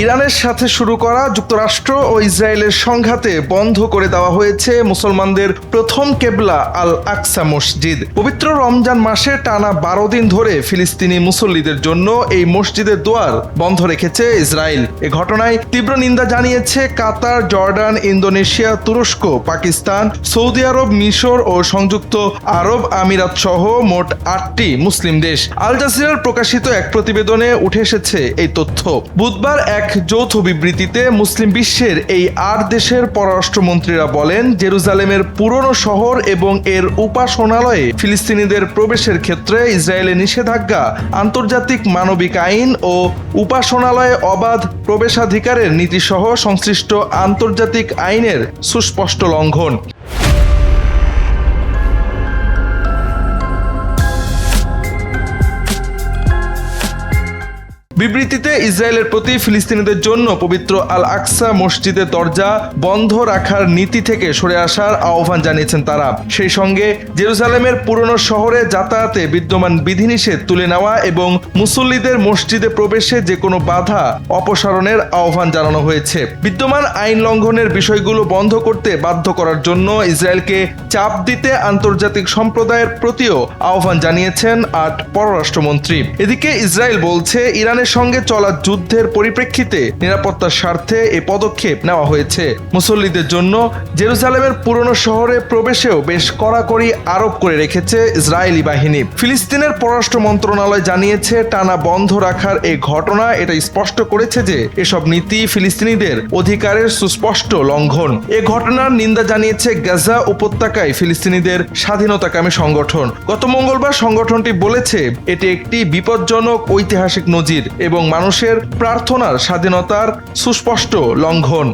ইরানের সাথে শুরু করা যুক্তরাষ্ট্র ও ইসরায়েলের সংঘাতে বন্ধ করে দেওয়া হয়েছে মুসলমানদের প্রথম কেবলা আল আকসা মসজিদ। পবিত্র রমজান মাসে টানা 12 দিন ধরে ফিলিস্তিনি মুসল্লিদের জন্য এই মসজিদের দুয়ার বন্ধ রেখেছে ইসরায়েল। এ ঘটনায় তীব্র নিন্দা জানিয়েছে কাতার, জর্ডান, ইন্দোনেশিয়া, তুরস্ক, পাকিস্তান, সৌদি আরব, মিশর ও সংযুক্ত আরব আমিরাত সহ মোট 8টি মুসলিম দেশ। আল জাজিরার প্রকাশিত এক প্রতিবেদনে উঠে এসেছে এই তথ্য। বুধবার এক যৌথ বিবৃতিতে মুসলিম বিশ্বের এই 8 দেশের পররাষ্ট্রমন্ত্রীরা বলেন, জেরুজালেমের পুরনো শহর এবং এর উপাসনালয়ে ফিলিস্তিনিদের প্রবেশের ক্ষেত্রে ইসরায়েলের নিষেধাজ্ঞা আন্তর্জাতিক মানবিক আইন ও উপাসনালয়ে অবাধ প্রবেশাধিকারের নীতিসহ সংশ্লিষ্ট আন্তর্জাতিক আইনের সুস্পষ্ট লঙ্ঘন। বিবৃতিতে ইসরায়েলের প্রতি ফিলিস্তিনিদের জন্য পবিত্র আল আকসা মসজিদের দরজা বন্ধ রাখার নীতি থেকে সরে আসার আহ্বান জানিয়েছেন তারা। সেই সঙ্গে জেরুজালেমের পুরনো শহরে যাতায়াতে বিদ্যমান বিধিনিষেধ তুলে নেওয়া এবং মুসল্লিদের মসজিদে প্রবেশে যে কোনো বাধা অপসারণের আহ্বান জানানো হয়েছে। বিদ্যমান আইন লঙ্ঘনের বিষয়গুলো বন্ধ করতে বাধ্য করার জন্য ইসরায়েলকে চাপ দিতে আন্তর্জাতিক সম্প্রদায়ের প্রতিও আহ্বান জানিয়েছেন 8 পররাষ্ট্রমন্ত্রী। এদিকে ইসরায়েল বলছে, ইরানের সঙ্গে চলা যুদ্ধের পরিপ্রেক্ষিতে নিরাপত্তার স্বার্থে এই পদক্ষেপ নেওয়া হয়েছে। মুসল্লিদের জন্য জেরুজালেমের পুরনো শহরে প্রবেশেও বেশ কড়াকড়ি আরোপ করে রেখেছে ইসরায়েলি বাহিনী। ফিলিস্তিনের পররাষ্ট্র মন্ত্রণালয় জানিয়েছে, টানা বন্ধ রাখার এই ঘটনা এটা স্পষ্ট করেছে যে এসব নীতি ফিলিস্তিনিদের অধিকারের সুস্পষ্ট লঙ্ঘন। এ ঘটনার নিন্দা জানিয়েছে গাজা উপত্যকায় ফিলিস্তিনিদের স্বাধীনতাকামী সংগঠন। গত মঙ্গলবার সংগঠনটি বলেছে, এটি একটি বিপজ্জনক ঐতিহাসিক নজির এবং মানুষের প্রার্থনার স্বাধীনতার সুস্পষ্ট লঙ্ঘন।